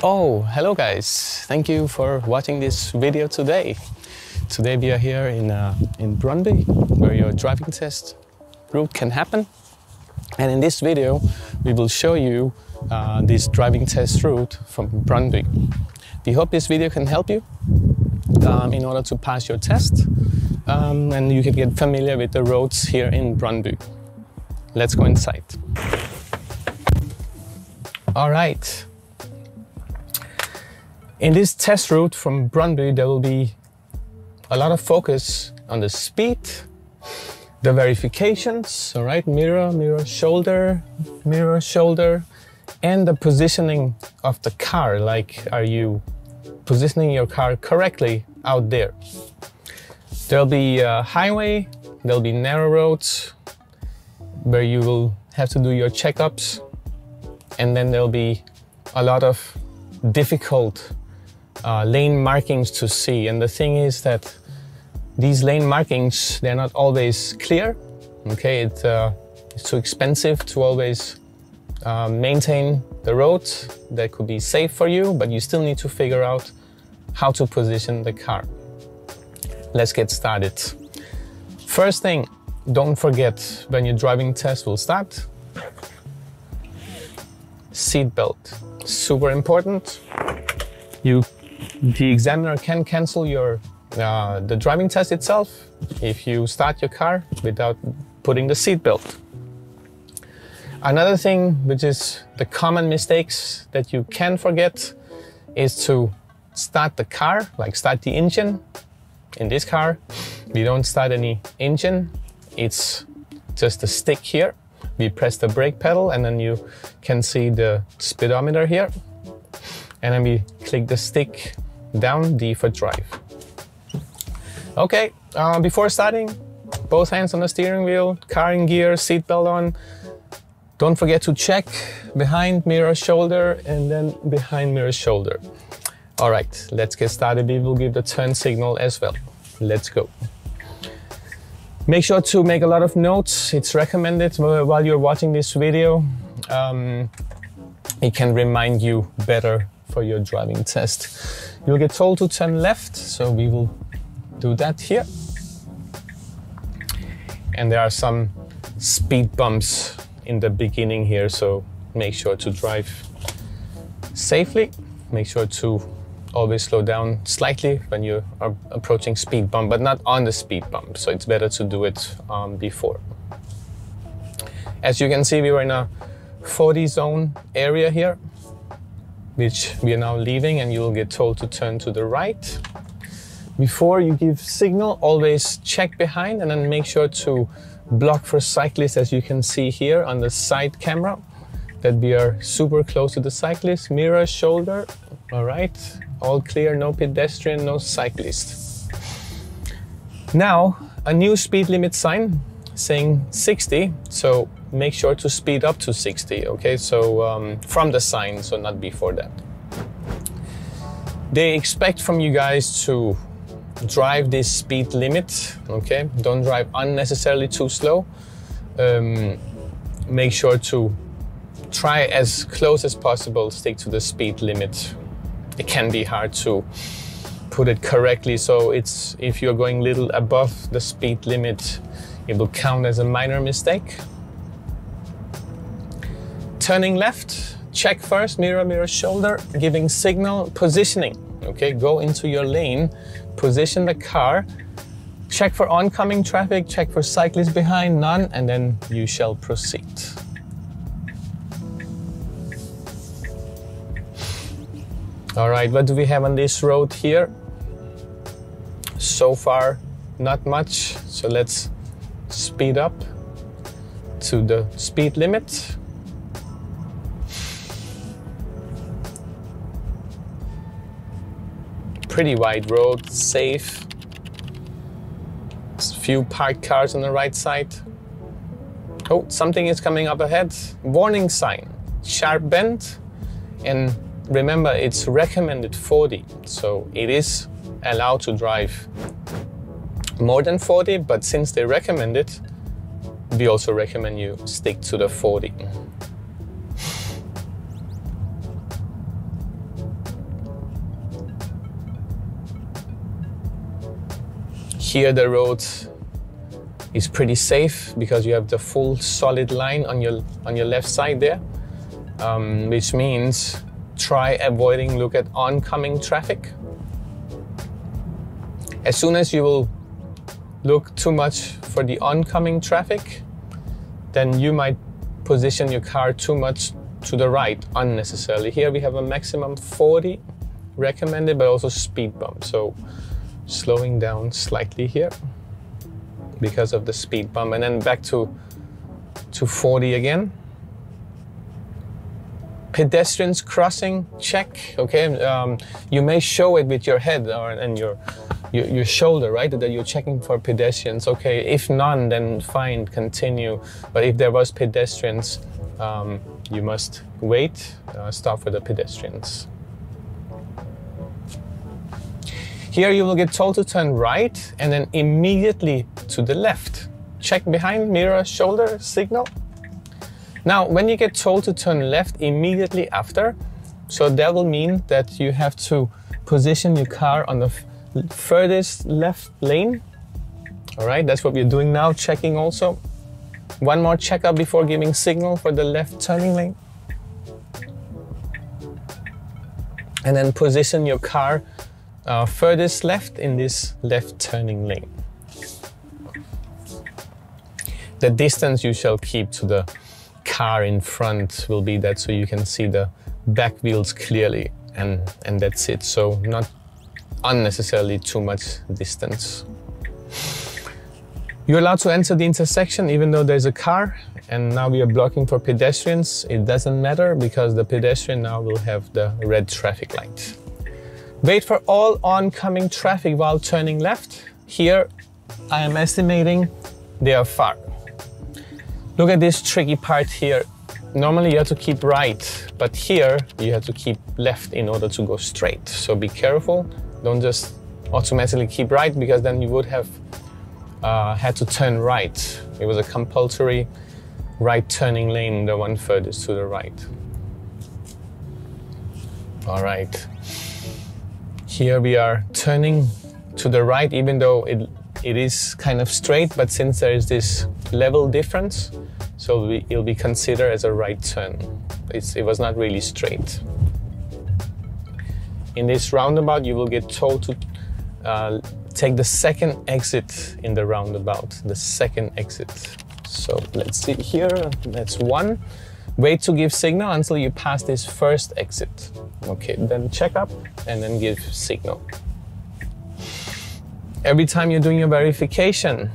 Oh, hello guys! Thank you for watching this video today. Today we are here in Brøndby, where your driving test route can happen. And in this video, we will show you this driving test route from Brøndby. We hope this video can help you in order to pass your test, and you can get familiar with the roads here in Brøndby. Let's go inside. All right. In this test route from Brøndby, there will be a lot of focus on the speed, the verifications, all right, mirror, shoulder, and the positioning of the car. Like, are you positioning your car correctly out there? There'll be a highway, there'll be narrow roads where you will have to do your checkups, and then there'll be a lot of difficult lane markings to see. And the thing is that these lane markings, they're not always clear. Okay, it's too expensive to always maintain the road. That could be safe for you, but you still need to figure out how to position the car. Let's get started. First thing, don't forget when your driving test will start, seat belt. Super important. The examiner can cancel the driving test itself if you start your car without putting the seat belt. Another thing, which is the common mistakes that you can forget, is to start the car, like start the engine. In this car, we don't start any engine. It's just a stick here. We press the brake pedal, and then you can see the speedometer here. And then we click the stick down, D for drive. Okay, before starting, both hands on the steering wheel, car in gear, seatbelt on. Don't forget to check behind, mirror, shoulder, and then behind, mirror, shoulder. All right, let's get started. We will give the turn signal as well. Let's go. Make sure to make a lot of notes. It's recommended while you're watching this video. It can remind you better for your driving test. You'll get told to turn left, so we will do that here. And there are some speed bumps in the beginning here, so make sure to drive safely. Make sure to always slow down slightly when you are approaching speed bump, but not on the speed bump, so it's better to do it before. As you can see, we were in a 40 zone area here, which we are now leaving, and you will get told to turn to the right. Before you give signal, always check behind and then make sure to block for cyclists, as you can see here on the side camera, that we are super close to the cyclist. Mirror, shoulder, all right, all clear, no pedestrian, no cyclist. Now, a new speed limit sign saying 60, so make sure to speed up to 60, okay? So from the sign, so not before that. They expect from you guys to drive this speed limit, okay? Don't drive unnecessarily too slow. Make sure to try as close as possible, stick to the speed limit. It can be hard to put it correctly, so if you're going a little above the speed limit, it will count as a minor mistake. Turning left, check first, mirror, shoulder, giving signal, positioning. Okay, go into your lane, position the car, check for oncoming traffic, check for cyclists behind, none, and then you shall proceed. All right, what do we have on this road here? So far, not much, so let's speed up to the speed limit. Pretty wide road, safe. Few parked cars on the right side. Oh, something is coming up ahead. Warning sign, sharp bend. And remember, it's recommended 40, so it is allowed to drive more than 40, but since they recommend it, we also recommend you stick to the 40. Here the road is pretty safe because you have the full solid line on your left side there, which means try avoiding look at oncoming traffic. As soon as you will look too much for the oncoming traffic, then you might position your car too much to the right unnecessarily. Here we have a maximum 40 recommended, but also speed bump. So slowing down slightly here because of the speed bump, and then back to 40 again. Pedestrians crossing, check. Okay, you may show it with your head and your shoulder, right? That you're checking for pedestrians. Okay, if none, then fine, continue. But if there was pedestrians, you must wait, stop for the pedestrians. Here you will get told to turn right and then immediately to the left. Check behind, mirror, shoulder, signal. Now, when you get told to turn left immediately after, so that will mean that you have to position your car on the furthest left lane. All right, that's what we're doing now, checking also. One more checkup before giving signal for the left turning lane. And then position your car furthest left in this left turning lane. The distance you shall keep to the car in front will be that, so you can see the back wheels clearly, and that's it. So not unnecessarily too much distance. You're allowed to enter the intersection even though there's a car, and now we are blocking for pedestrians. It doesn't matter because the pedestrian now will have the red traffic light. Wait for all oncoming traffic while turning left. Here I am estimating they are far. Look at this tricky part here. Normally you have to keep right, but here you have to keep left in order to go straight. So be careful, don't just automatically keep right, because then you would have had to turn right. It was a compulsory right turning lane, the one furthest to the right. All right. Here we are turning to the right, even though it is kind of straight, but since there is this level difference, so it'll be considered as a right turn. It was not really straight. In this roundabout, you will get told to take the second exit in the roundabout, the second exit. So let's see here, that's one. Wait to give signal until you pass this first exit. Okay, then check up and then give signal. Every time you're doing your verification,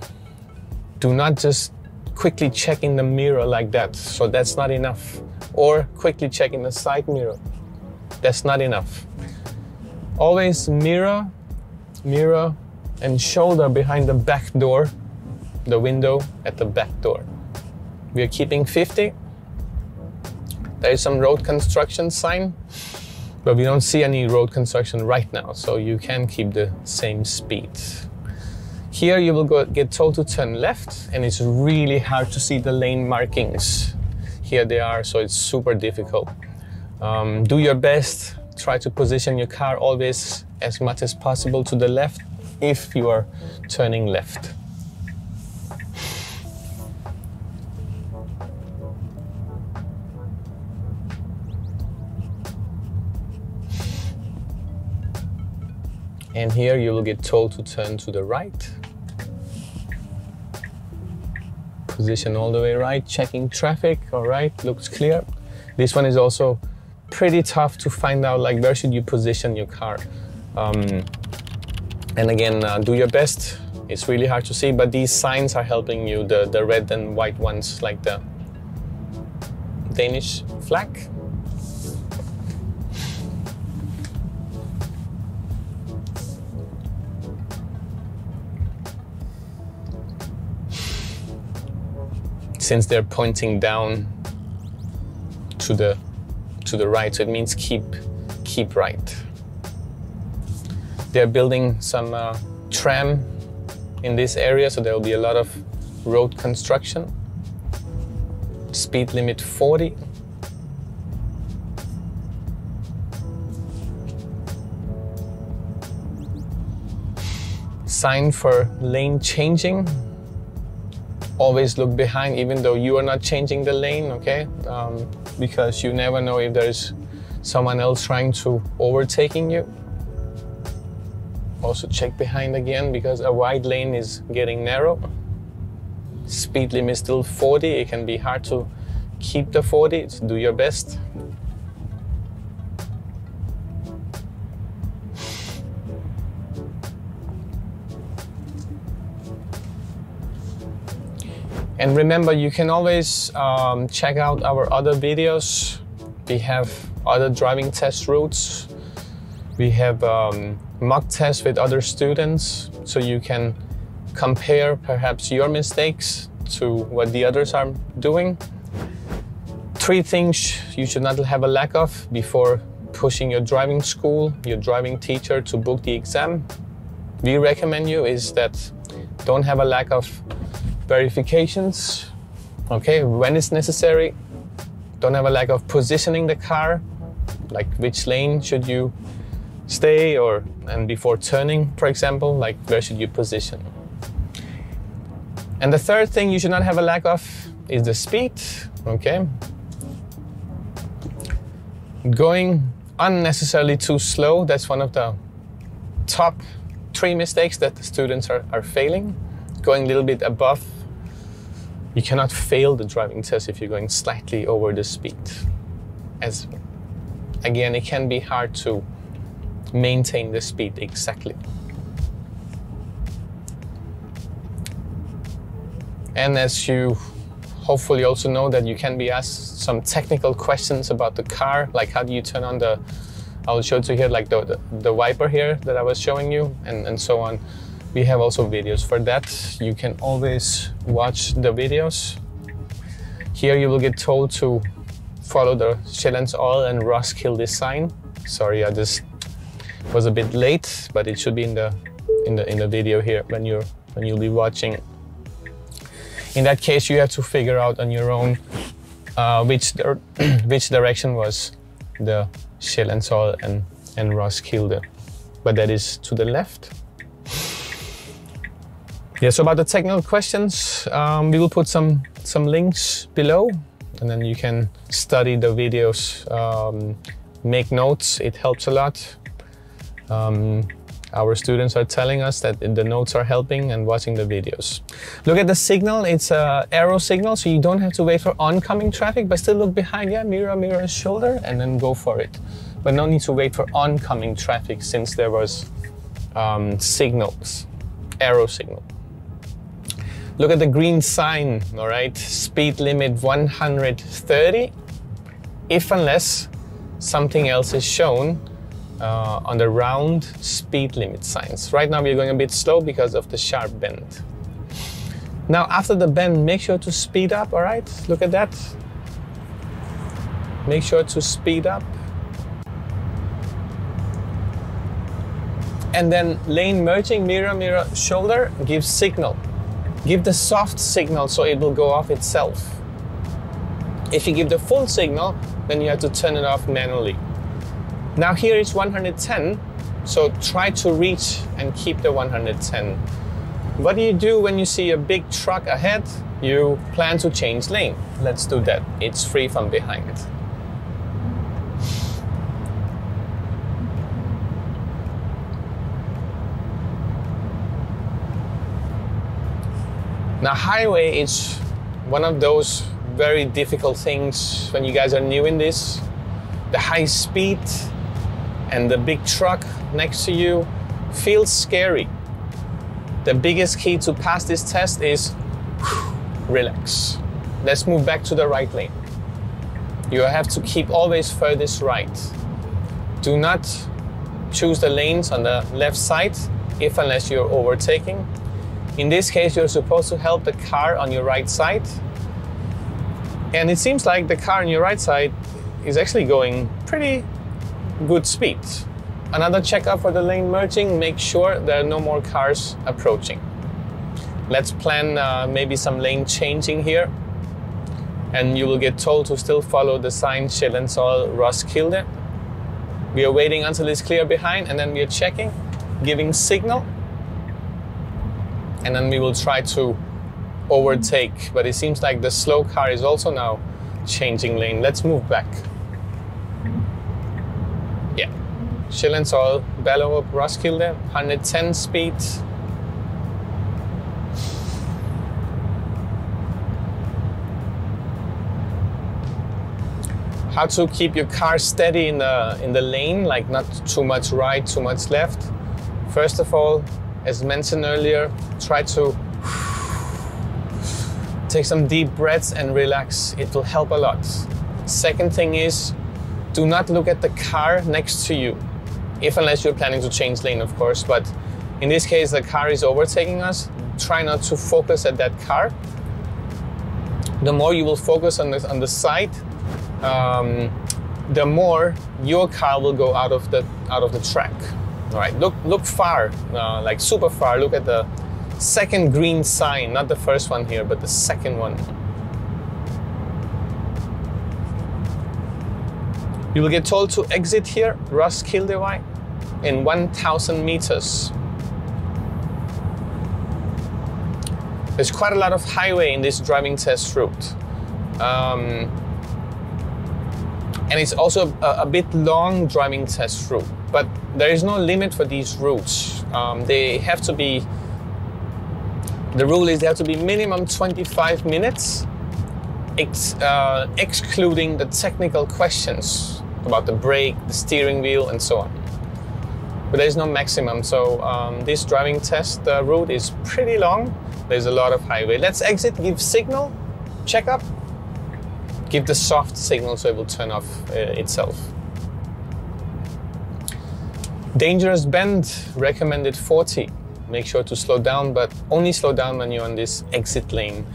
do not just quickly check in the mirror like that. So that's not enough. Or quickly check in the side mirror. That's not enough. Always mirror, mirror, and shoulder behind the back door, the window at the back door. We are keeping 50. There is some road construction sign, but we don't see any road construction right now, so you can keep the same speed. Here you will get told to turn left, and it's really hard to see the lane markings. Here they are, so it's super difficult. Do your best, try to position your car always as much as possible to the left if you are turning left. And here you will get told to turn to the right. Position all the way right, checking traffic, all right, looks clear. This one is also pretty tough to find out, like where should you position your car. And again, do your best. It's really hard to see, but these signs are helping you, the red and white ones, like the Danish flag. Since they're pointing down to the right, so it means keep right. They're building some tram in this area, so there will be a lot of road construction. Speed limit 40. sign for lane changing. Always look behind, even though you are not changing the lane, okay? Because you never know if there's someone else trying to overtaking you. Also check behind again, because a wide lane is getting narrow. Speed limit is still 40. It can be hard to keep the 40, so do your best. And remember, you can always check out our other videos. We have other driving test routes. We have mock tests with other students, so you can compare perhaps your mistakes to what the others are doing. 3 things you should not have a lack of before pushing your driving school, your driving teacher to book the exam. We recommend you is that don't have a lack of verifications, okay, when it's necessary. Don't have a lack of positioning the car, like which lane should you stay, and before turning, for example, like where should you position. And the 3rd thing you should not have a lack of is the speed, okay. Going unnecessarily too slow, that's one of the top 3 mistakes that the students are failing. Going a little bit above. You cannot fail the driving test if you're going slightly over the speed. As again, it can be hard to maintain the speed exactly. And as you hopefully also know, that you can be asked some technical questions about the car, like how do you turn on the, I'll show it to you here, like the wiper here that I was showing you, and so on. We have also videos for that. You can always watch the videos. Here you will get told to follow the Sjællands Oil and Roskilde sign. Sorry, I just was a bit late, but it should be in the video here when you'll be watching. In that case, you have to figure out on your own which direction was the Sjællands Oil and Roskilde, but that is to the left. Yeah, so about the technical questions, we will put some links below, and then you can study the videos, make notes. It helps a lot. Our students are telling us that the notes are helping, and watching the videos. Look at the signal, it's an arrow signal, so you don't have to wait for oncoming traffic, but still look behind, yeah, mirror, mirror, shoulder, and then go for it. But no need to wait for oncoming traffic, since there was signals, arrow signal. Look at the green sign, all right? Speed limit 130, if unless something else is shown on the round speed limit signs. Right now we're going a bit slow because of the sharp bend. Now after the bend, make sure to speed up, all right? Look at that. Make sure to speed up. And then lane merging, mirror, mirror, shoulder, give signal. Give the soft signal so it will go off itself. If you give the full signal, then you have to turn it off manually. Now here it's 110, so try to reach and keep the 110. What do you do when you see a big truck ahead? You plan to change lane. Let's do that. It's free from behind. Now highway is one of those very difficult things when you guys are new in this. The high speed and the big truck next to you feels scary. The biggest key to pass this test is relax. Let's move back to the right lane. You have to keep always furthest right. Do not choose the lanes on the left side if unless you're overtaking. In this case, you're supposed to help the car on your right side. And it seems like the car on your right side is actually going pretty good speed. Another checkup for the lane merging, make sure there are no more cars approaching. Let's plan maybe some lane changing here. And you will get told to still follow the sign Sjællands Oil Roskilde. We are waiting until it's clear behind, and then we are checking, giving signal. and then we will try to overtake. But it seems like the slow car is also now changing lane. Let's move back. Yeah, Shillen's Oil, Bellow up Roskilde, 110 speed. How to keep your car steady in the lane, like not too much right, too much left. First of all, as mentioned earlier, try to take some deep breaths and relax. It will help a lot. Second thing is, do not look at the car next to you, unless you're planning to change lane, of course. But in this case, the car is overtaking us. Try not to focus at that car. The more you will focus on the side, the more your car will go out of the track. All right, look far, like super far. Look at the second green sign, not the first one here, but the second one. You will get told to exit here, Roskilde in 1,000 meters. There's quite a lot of highway in this driving test route. And it's also a bit long driving test route, but there is no limit for these routes. They have to be, the rule is they have to be minimum 25 minutes, excluding the technical questions about the brake, the steering wheel, and so on. But there's no maximum, so this driving test route is pretty long. There's a lot of highway. Let's exit, give signal, check up. Give the soft signal so it will turn off itself. Dangerous bend, recommended 40. Make sure to slow down, but only slow down when you're on this exit lane.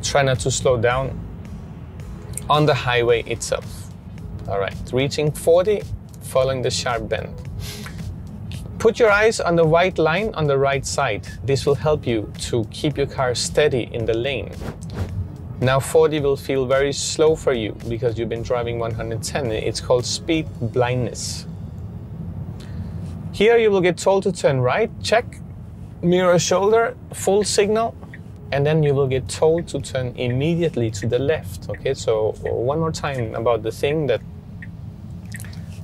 Try not to slow down on the highway itself. All right, reaching 40, following the sharp bend. Put your eyes on the white line on the right side. This will help you to keep your car steady in the lane. Now 40 will feel very slow for you because you've been driving 110. It's called speed blindness. Here you will get told to turn right, check, mirror shoulder, full signal, and then you will get told to turn immediately to the left. Okay, so one more time about the thing that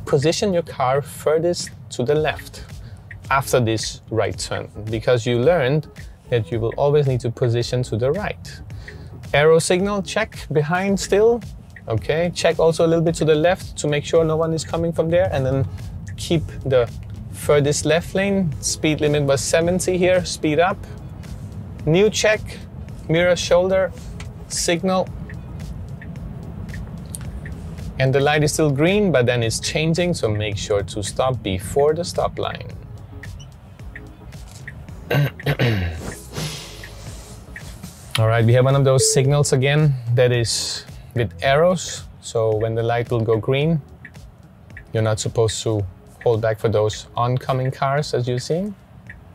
position your car furthest to the left after this right turn, because you learned that you will always need to position to the right. Arrow signal, check, behind still. Okay, check also a little bit to the left to make sure no one is coming from there, and then keep the furthest left lane. Speed limit was 70 here, speed up. New check, mirror shoulder, signal. And the light is still green, but then it's changing, so make sure to stop before the stop line. All right, we have one of those signals again that is with arrows. So when the light will go green, you're not supposed to hold back for those oncoming cars, as you see.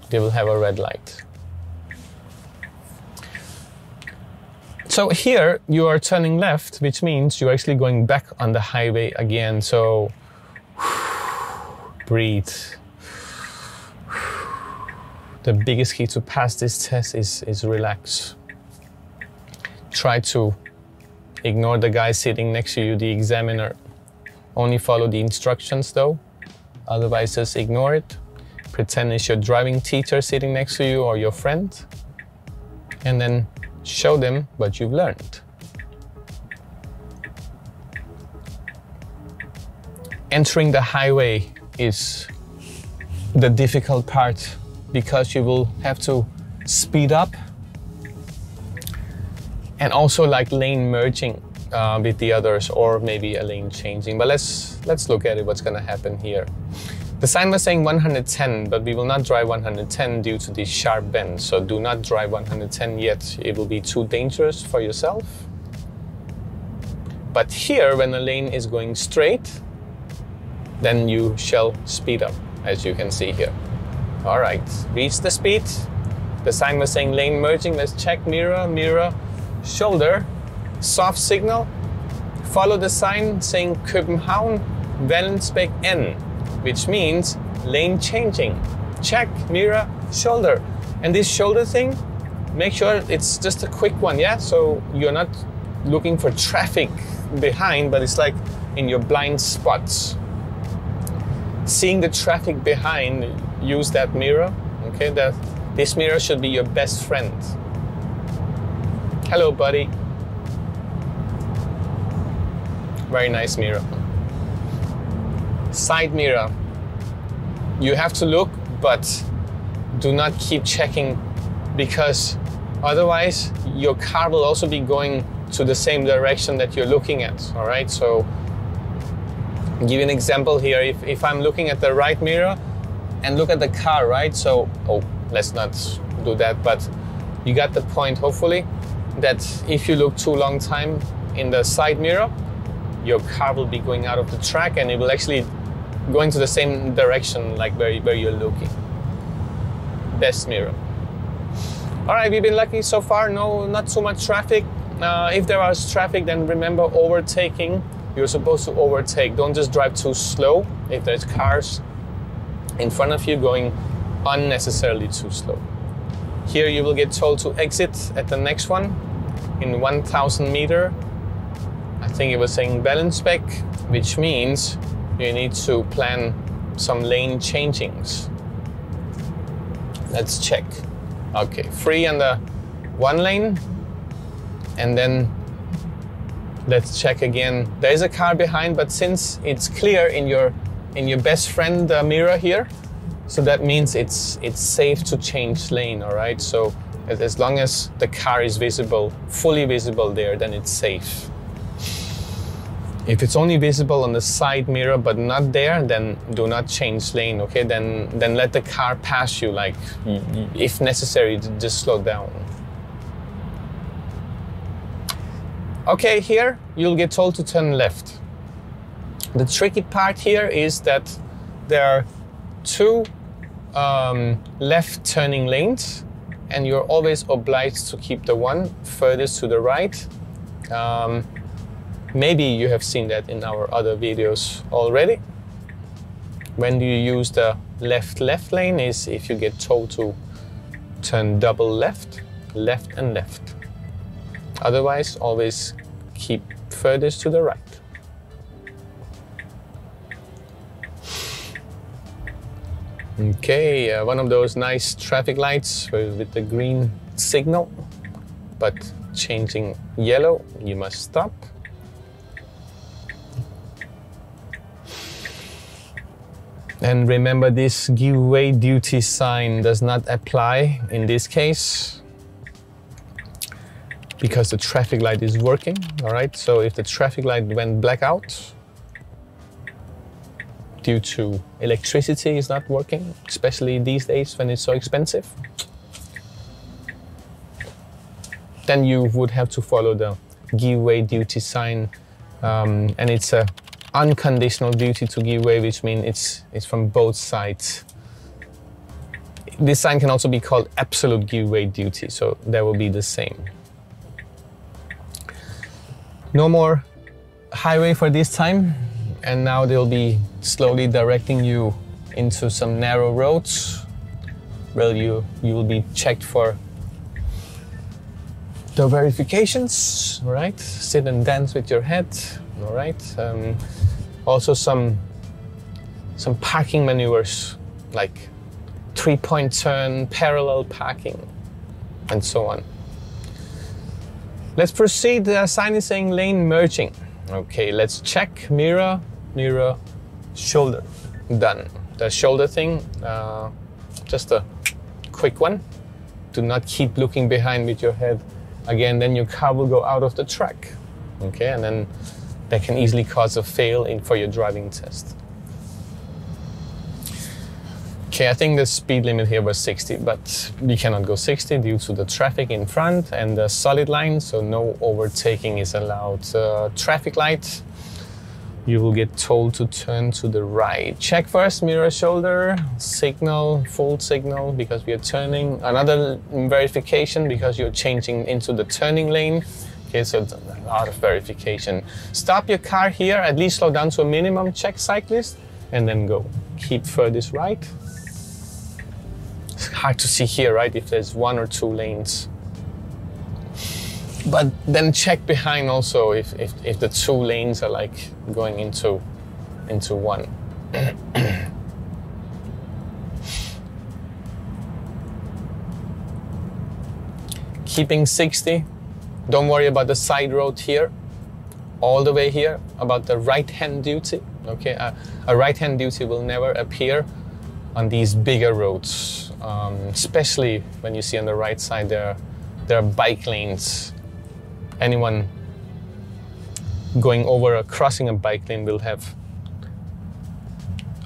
They will have a red light. So here you are turning left, which means you're actually going back on the highway again. So breathe. The biggest key to pass this test is relax. Try to ignore the guy sitting next to you, the examiner. Only follow the instructions though. Otherwise, just ignore it. Pretend it's your driving teacher sitting next to you or your friend. And then show them what you've learned. Entering the highway is the difficult part because you will have to speed up and also like lane merging with the others, or maybe a lane changing. But let's look at it, what's gonna happen here. The sign was saying 110, but we will not drive 110 due to this sharp bend. So do not drive 110 yet. It will be too dangerous for yourself. But here, when the lane is going straight, then you shall speed up, as you can see here. All right, reach the speed. The sign was saying lane merging. Let's check mirror, mirror, shoulder, soft signal. Follow the sign saying København, Vallensbæk N, which means lane changing. Check, mirror, shoulder. And this shoulder thing, make sure it's just a quick one, yeah? So you're not looking for traffic behind, but it's like in your blind spots. Seeing the traffic behind, use that mirror, okay? This mirror should be your best friend. Hello, buddy. Very nice mirror. Side mirror. You have to look, but do not keep checking, because otherwise your car will also be going to the same direction that you're looking at, all right? So I'll give you an example here. If I'm looking at the right mirror and look at the car, right? So, let's not do that, but you got the point, hopefully, that if you look too long time in the side mirror, your car will be going out of the track and it will actually go into the same direction like where you're looking. Best mirror. All right, we've been lucky so far. No, not too much traffic. If there is traffic, then remember overtaking. You're supposed to overtake. Don't just drive too slow if there's cars in front of you going unnecessarily too slow. Here you will get told to exit at the next one in 1000 meter. I think it was saying balance spec, which means you need to plan some lane changings. Let's check. Okay, free on the one lane, and then let's check again. There is a car behind, but since it's clear in your best friend mirror here, so that means it's safe to change lane, all right? So as long as the car is visible, fully visible there, then it's safe. If it's only visible on the side mirror but not there, then do not change lane, okay? Then let the car pass you, like if necessary, just slow down. Okay, here you'll get told to turn left. The tricky part here is that there are two left turning lanes, and you're always obliged to keep the one furthest to the right. Maybe you have seen that in our other videos already. When you use the left lane is if you get told to turn double left, left and left. Otherwise, always keep furthest to the right. Okay, one of those nice traffic lights with the green signal, but changing yellow, you must stop. And remember, this give way duty sign does not apply in this case because the traffic light is working, all right? So if the traffic light went black out due to electricity is not working, especially these days when it's so expensive, then you would have to follow the give way duty sign, and it's a unconditional duty to give way, which means it's from both sides. This sign can also be called absolute give way duty, so that will be the same. No more highway for this time, and now they'll be slowly directing you into some narrow roads where you will be checked for the verifications, all right? Sit and dance with your head, all right? Also some parking maneuvers, like 3-point turn, parallel parking, and so on. Let's proceed. The sign is saying lane merging. Okay, let's check mirror, mirror, shoulder. Done. The shoulder thing, just a quick one. Do not keep looking behind with your head. Again, then your car will go out of the track. Okay, and then that can easily cause a fail for your driving test. Okay, I think the speed limit here was 60, but we cannot go 60 due to the traffic in front and the solid line, so no overtaking is allowed. Traffic light, you will get told to turn to the right. Check first, mirror, shoulder, signal, full signal because we are turning. Another verification because you're changing into the turning lane. Okay, so it's a lot of verification. Stop your car here, at least slow down to a minimum, check cyclist, and then go. Keep furthest right. Hard to see here, right? If there's 1 or 2 lanes. But then check behind also if the 2 lanes are like going into one. Keeping 60. Don't worry about the side road here. All the way here, about the right-hand duty. Okay, a right-hand duty will never appear on these bigger roads, especially when you see on the right side there are bike lanes. Anyone going over or crossing a bike lane will have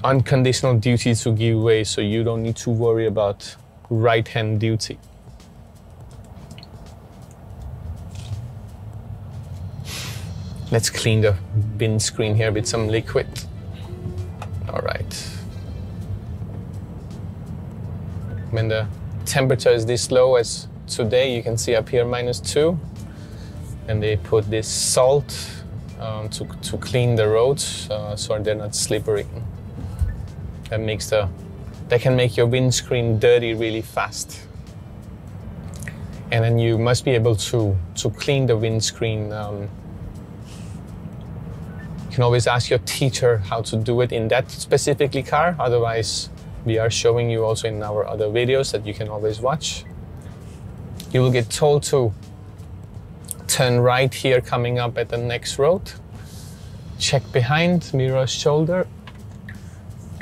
unconditional duty to give way, so you don't need to worry about right-hand duty. Let's clean the windscreen here with some liquid. All right. When the temperature is this low as today, you can see up here -2. And they put this salt to clean the roads so they're not slippery. That can make your windscreen dirty really fast. And then you must be able to clean the windscreen. You can always ask your teacher how to do it in that specifically car. Otherwise, we are showing you also in our other videos that you can always watch. You will get told to turn right here coming up at the next road. Check behind, mirror shoulder.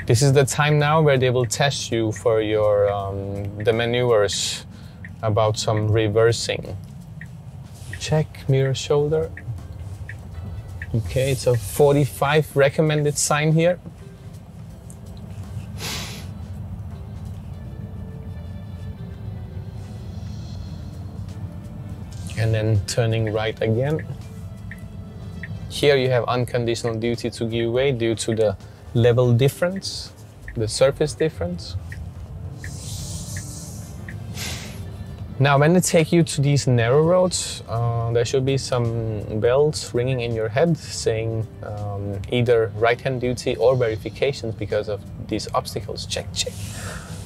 This is the time now where they will test you for your the maneuvers about some reversing. Check, mirror shoulder. Okay, it's a 45 recommended sign here. And then turning right again. Here you have unconditional duty to give way due to the level difference, the surface difference. Now, when they take you to these narrow roads, there should be some bells ringing in your head saying either right-hand duty or verifications because of these obstacles. Check, check,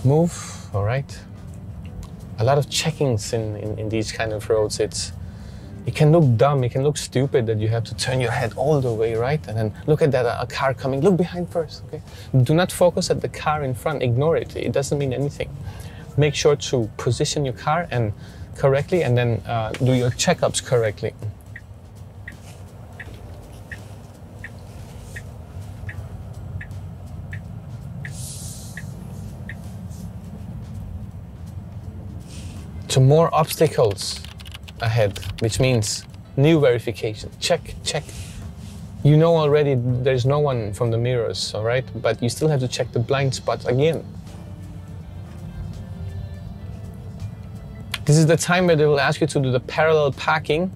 move, all right. A lot of checkings in these kind of roads. It can look dumb, it can look stupid that you have to turn your head all the way, right? And then look at that, a car coming, look behind first, okay? Do not focus at the car in front, ignore it. It doesn't mean anything. Make sure to position your car and correctly, and then do your checkups correctly. So more obstacles ahead, which means new verification. Check, check. You know already there's no one from the mirrors, all right? But you still have to check the blind spots again. This is the time where they will ask you to do the parallel parking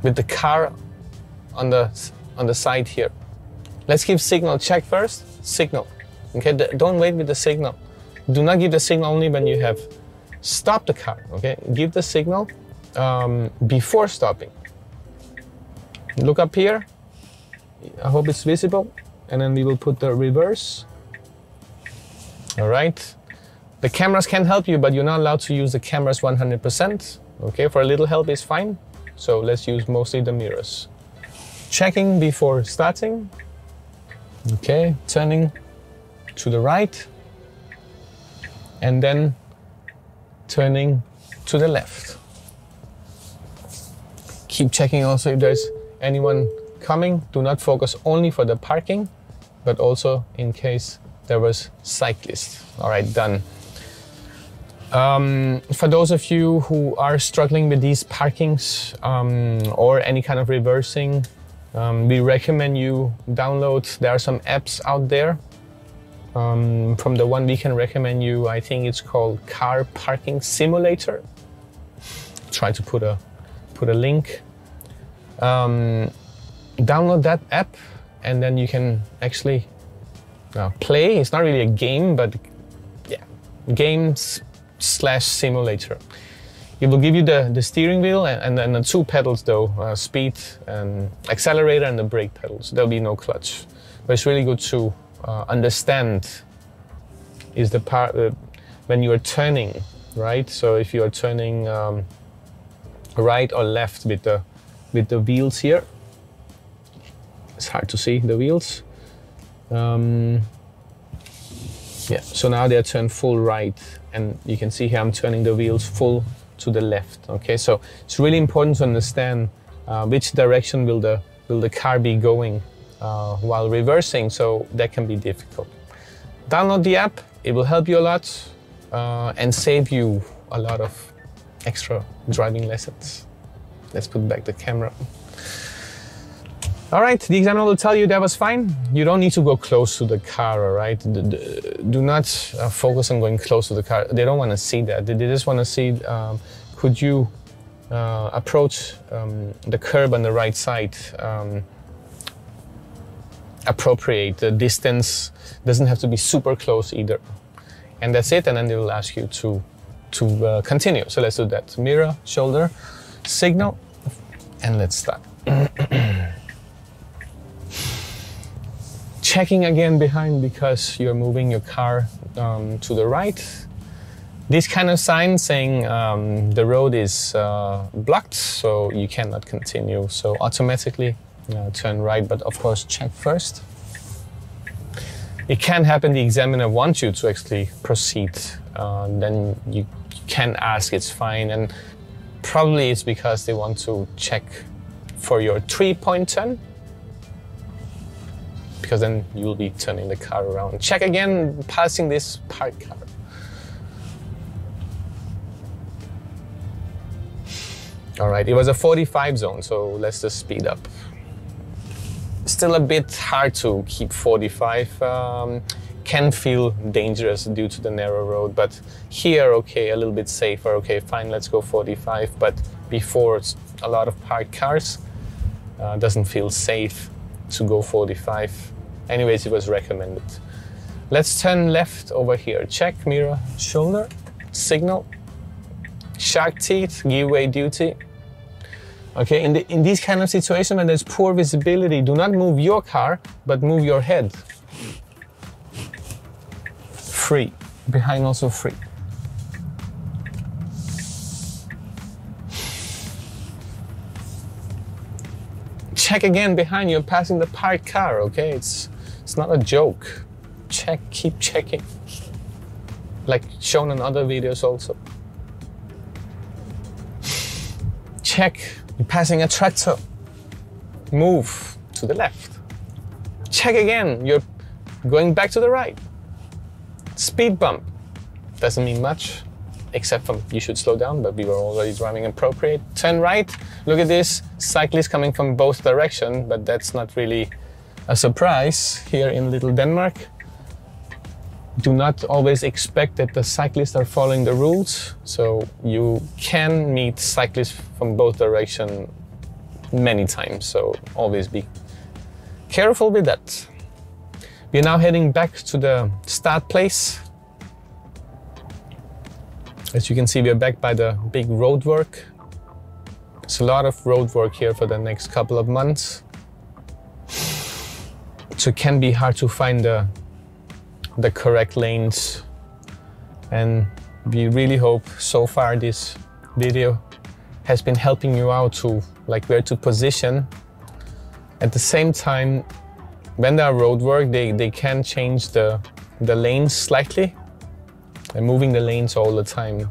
with the car on the side here. Let's give signal check first. Signal. Okay, don't wait with the signal. Do not give the signal only when you have stopped the car. Okay, give the signal before stopping. Look up here. I hope it's visible. And then we will put the reverse. All right. The cameras can help you, but you're not allowed to use the cameras 100%. Okay, for a little help is fine. So let's use mostly the mirrors. Checking before starting. Okay, turning to the right. And then turning to the left. Keep checking also if there's anyone coming. Do not focus only for the parking, but also in case there was cyclists. All right, done. For those of you who are struggling with these parkings or any kind of reversing, we recommend you download. There are some apps out there. From the one we can recommend you, I think it's called Car Parking Simulator. Try to put a link. Download that app, and then you can actually play. It's not really a game, but yeah, games/simulator. It will give you the steering wheel and then the 2 pedals though, speed and accelerator and the brake pedals. There'll be no clutch. But it's really good to understand is the when you are turning, right? So if you are turning right or left with the wheels here, it's hard to see the wheels. Yeah, so now they are turned full right, and you can see here I'm turning the wheels full to the left. Okay, so it's really important to understand which direction will the car be going while reversing, so that can be difficult. Download the app, it will help you a lot and save you a lot of extra driving lessons. Let's put back the camera. All right, the examiner will tell you that was fine. You don't need to go close to the car, all right? Do not focus on going close to the car. They don't want to see that. They just want to see, could you approach the curb on the right side, appropriate. The distance doesn't have to be super close either. And that's it, and then they will ask you to continue. So let's do that. Mirror, shoulder, signal, and let's start. Checking again behind because you're moving your car to the right. This kind of sign saying the road is blocked, so you cannot continue. So automatically turn right, but of course check first. It can happen the examiner wants you to actually proceed. Then you can ask, it's fine, and probably it's because they want to check for your 3-point turn, because then you'll be turning the car around. Check again, passing this parked car. All right, it was a 45 zone, so let's just speed up. Still a bit hard to keep 45. Can feel dangerous due to the narrow road, but here, okay, a little bit safer. Okay, fine, let's go 45. But before, it's a lot of parked cars. Doesn't feel safe to go 45. Anyways, it was recommended. Let's turn left over here. Check, mirror, shoulder, signal, shark teeth, give way duty. Okay, in these kind of situations when there's poor visibility, do not move your car, but move your head. Free, behind also free. Check again behind, you're passing the parked car, okay? It's not a joke. Check, keep checking. Like shown in other videos also. Check, you're passing a tractor. Move to the left. Check again, you're going back to the right. Speed bump. Doesn't mean much, except for you should slow down, but we were already driving appropriate. Turn right, look at this, cyclists coming from both directions, but that's not really a surprise here in Little Denmark. Do not always expect that the cyclists are following the rules, so you can meet cyclists from both directions many times, so always be careful with that. We are now heading back to the start place. As you can see, we are back by the big road work. There's a lot of road work here for the next couple of months. So it can be hard to find the correct lanes. And we really hope so far this video has been helping you out to like where to position. At the same time, when there are road work, they can change the lanes slightly. They're moving the lanes all the time.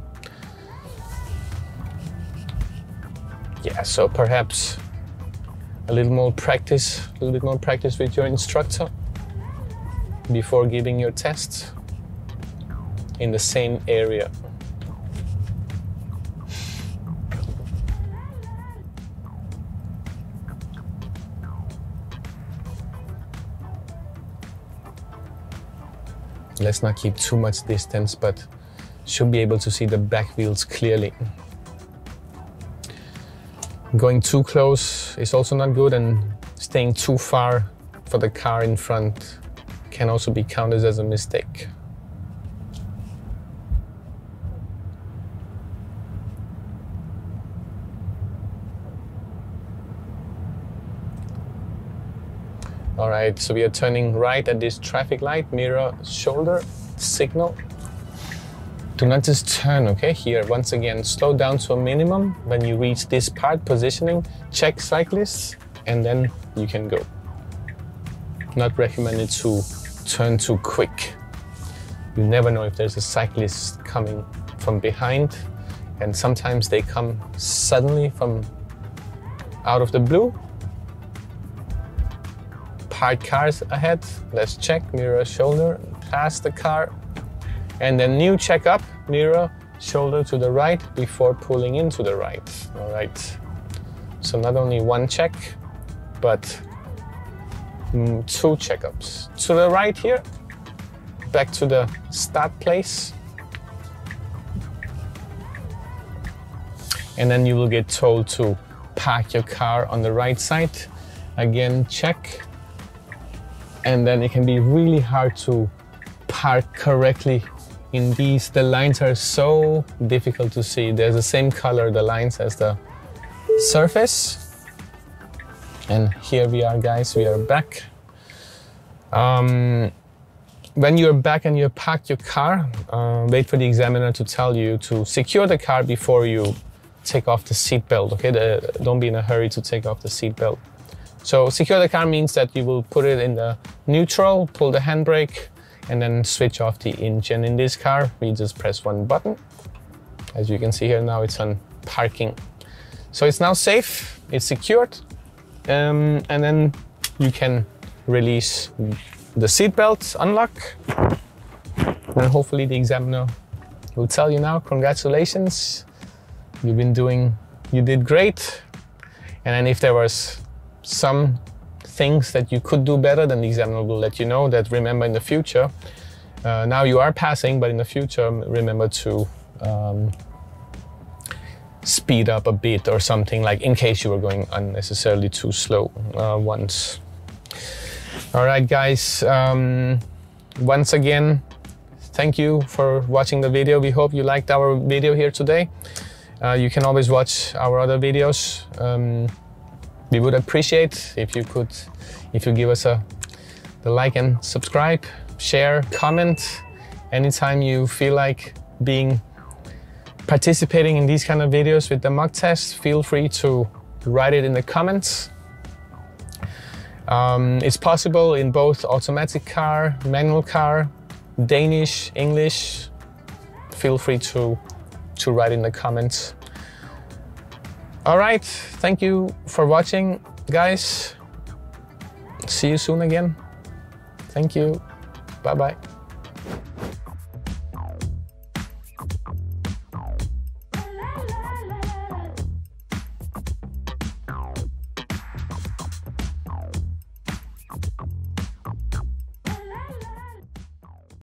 Yeah, so perhaps a little more practice, with your instructor before giving your test in the same area. Let's not keep too much distance, but should be able to see the back wheels clearly. Going too close is also not good, and staying too far for the car in front can also be counted as a mistake. All right, so we are turning right at this traffic light, mirror, shoulder, signal. Do not just turn, okay? Here, once again, slow down to a minimum. When you reach this part, positioning, check cyclists, and then you can go. Not recommended to turn too quick. You never know if there's a cyclist coming from behind, and sometimes they come suddenly from out of the blue. Parked cars ahead, let's check, mirror, shoulder, past the car. And then new check up, mirror, shoulder to the right before pulling into the right. All right. So not only one check, but 2 checkups. To the right here, back to the start place. And then you will get told to park your car on the right side. Again, check. And then it can be really hard to park correctly in these. The lines are so difficult to see. There's the same color, the lines, as the surface. And here we are, guys, we are back. When you're back and you parked your car, wait for the examiner to tell you to secure the car before you take off the seat belt, okay? Don't be in a hurry to take off the seat belt. So secure the car means that you will put it in the neutral, pull the handbrake, and then switch off the engine. In this car, we just press one button. As you can see here now, it's on parking. So it's now safe, it's secured, and then you can release the seatbelt, unlock, and hopefully the examiner will tell you now, congratulations, you did great. And then if there was some things that you could do better, then the examiner will let you know that, remember, in the future, now you are passing, but in the future, remember to speed up a bit or something, like in case you were going unnecessarily too slow once. All right, guys, once again, thank you for watching the video. We hope you liked our video here today. You can always watch our other videos. We would appreciate if you give us the like and subscribe, share, comment. Anytime you feel like participating in these kind of videos with the mock test, feel free to write it in the comments. It's possible in both automatic car, manual car, Danish, English. Feel free to write in the comments. All right, thank you for watching, guys. See you soon again. Thank you. Bye-bye.